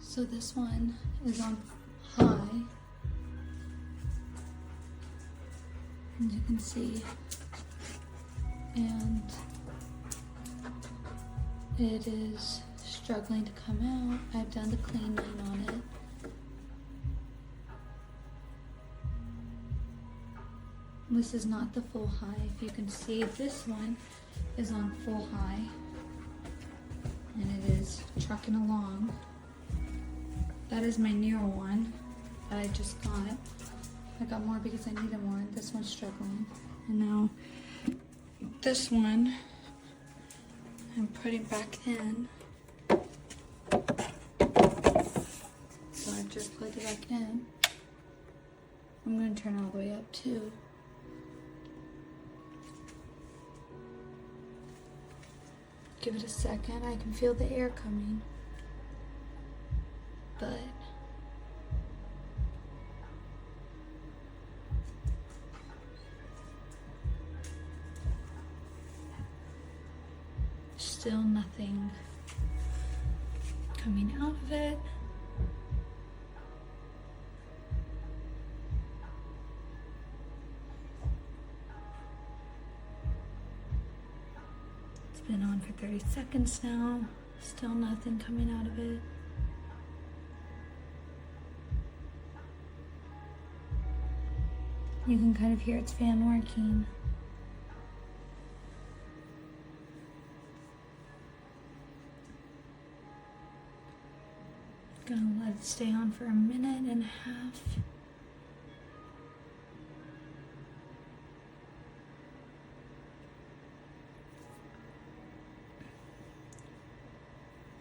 So this one is on high, as you can see, and it is struggling to come out. I've done the cleaning on it. This is not the full high. If you can see, this one is on full high, and it is trucking along. That is my newer one that I just got. I got more because I needed more. This one's struggling. And now this one I'm putting back in. So I've just plugged it back in. I'm going to turn it all the way up too. Give it a second. I can feel the air coming. But still nothing coming out of it. It's been on for 30 seconds now. Still nothing coming out of it. You can kind of hear its fan working. Gonna let it stay on for a minute and a half.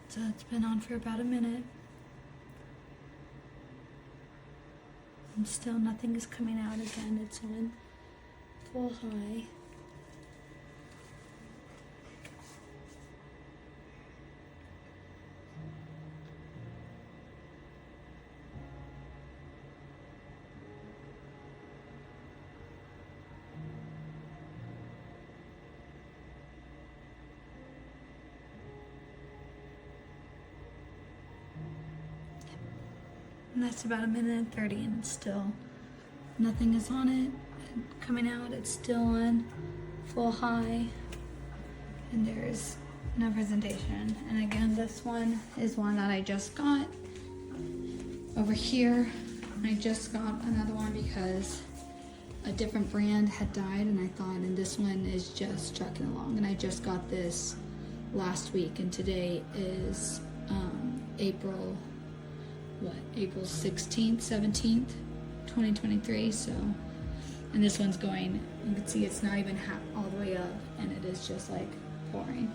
So it's been on for about a minute. And still nothing is coming out again. It's on full high. And that's about 1:30 and still nothing is on it coming out. It's still on full high and there's no presentation. And again, this one is one that I just got. Over here, I just got another one because a different brand had died and I thought, and this one is just trucking along. And I just got this last week and today is April 16th, 17th, 2023. So, and this one's going, you can see it's not even half all the way up and it is just like pouring.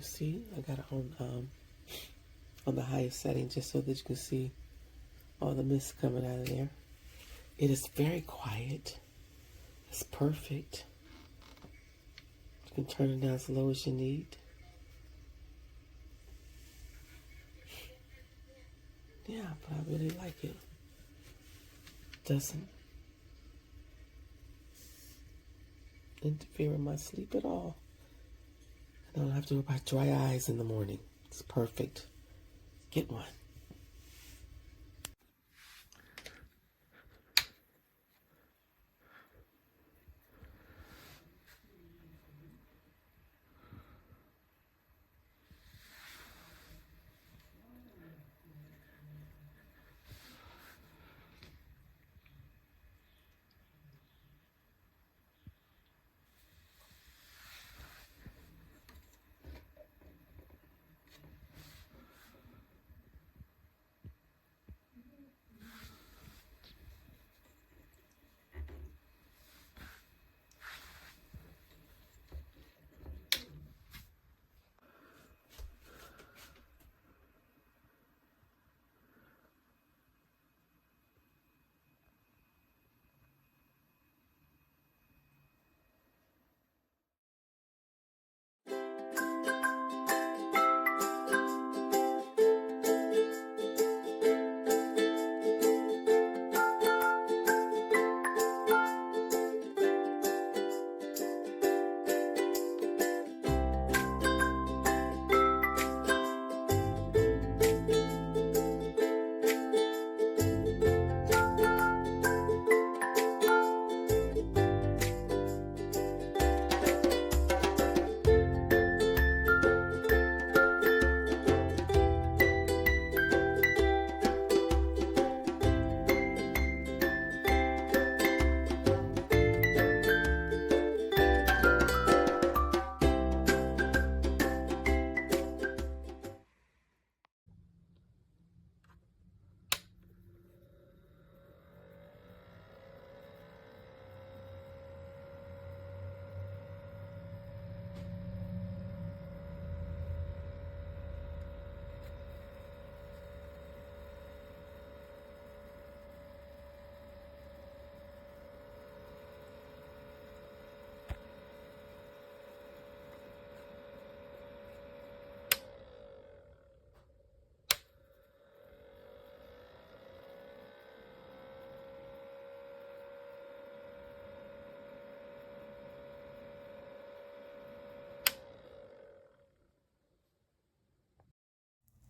see, I got it on the highest setting just so that you can see all the mist coming out of there. It is very quiet. It's perfect. You can turn it down as low as you need. Yeah, but I really like it. Doesn't interfere with my sleep at all. I don't have to worry about dry eyes in the morning. It's perfect. Get one.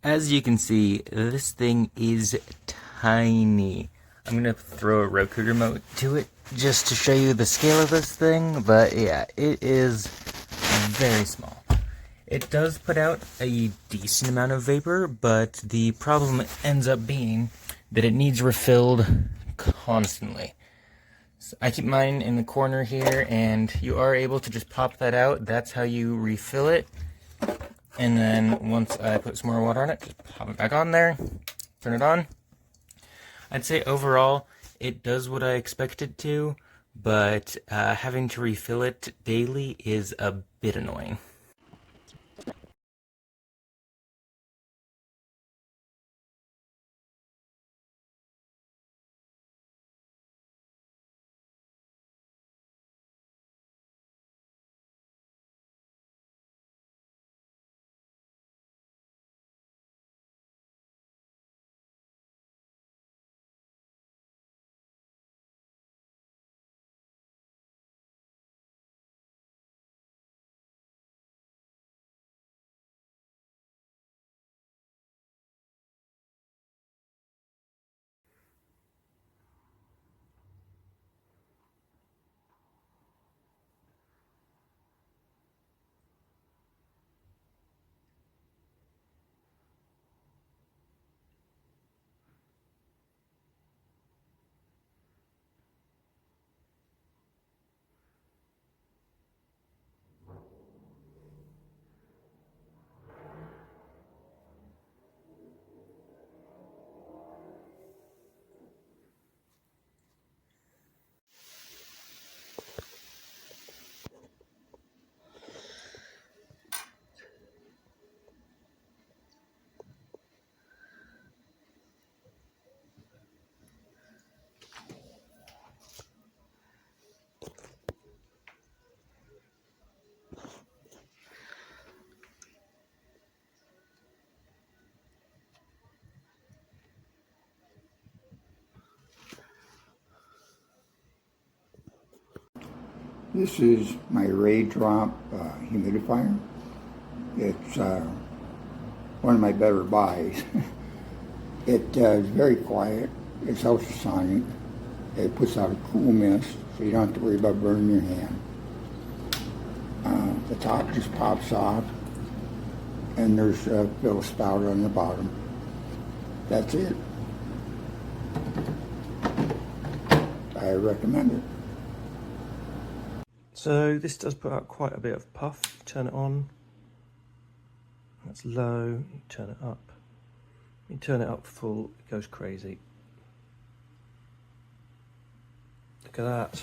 As you can see, this thing is tiny. I'm going to throw a Roku remote to it just to show you the scale of this thing, but yeah, it is very small. It does put out a decent amount of vapor, but the problem ends up being that it needs refilled constantly. So I keep mine in the corner here, and you are able to just pop that out. That's how you refill it. And then once I put some more water on it, just pop it back on there, turn it on. I'd say overall, it does what I expect it to, but having to refill it daily is a bit annoying. This is my raydrop humidifier. It's one of my better buys. It is very quiet. It's ultrasonic. It puts out a cool mist, so you don't have to worry about burning your hand. The top just pops off, and there's a little spout on the bottom. That's it. I recommend it. So this does put out quite a bit of puff. Turn it on. That's low. You turn it up. You turn it up full, it goes crazy. Look at that.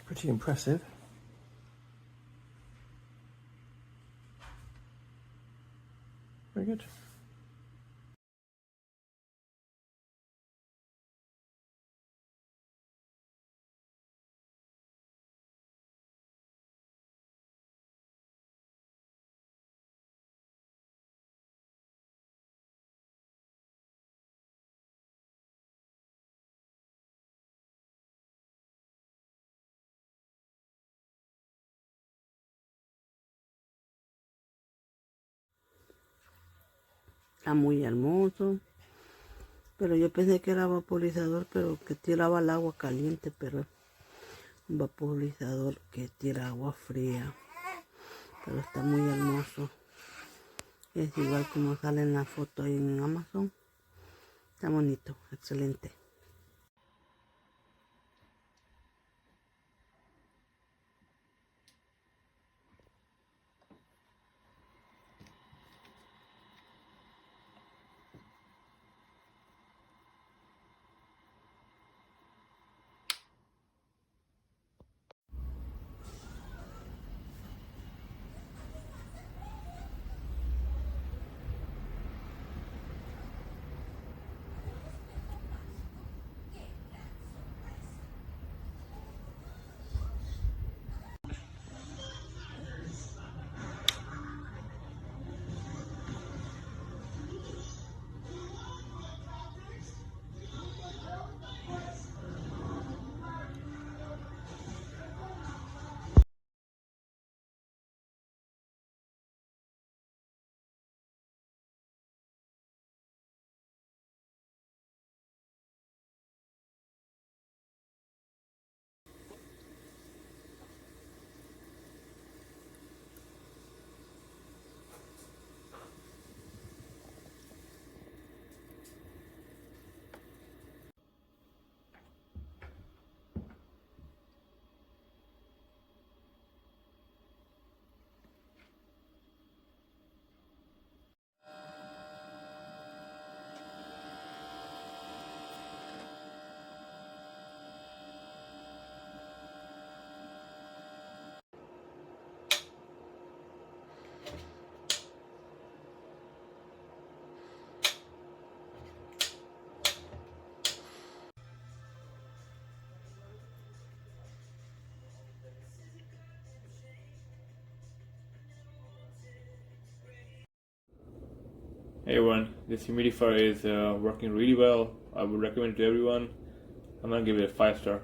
Pretty impressive. Very good. Está muy hermoso. Pero yo pensé que era vaporizador, pero que tiraba el agua caliente, pero un vaporizador que tira agua fría. Pero está muy hermoso. Es igual como sale en la foto ahí en Amazon. Está bonito, excelente. Hey everyone, this humidifier is working really well. I would recommend it to everyone. I'm gonna give it a 5 star.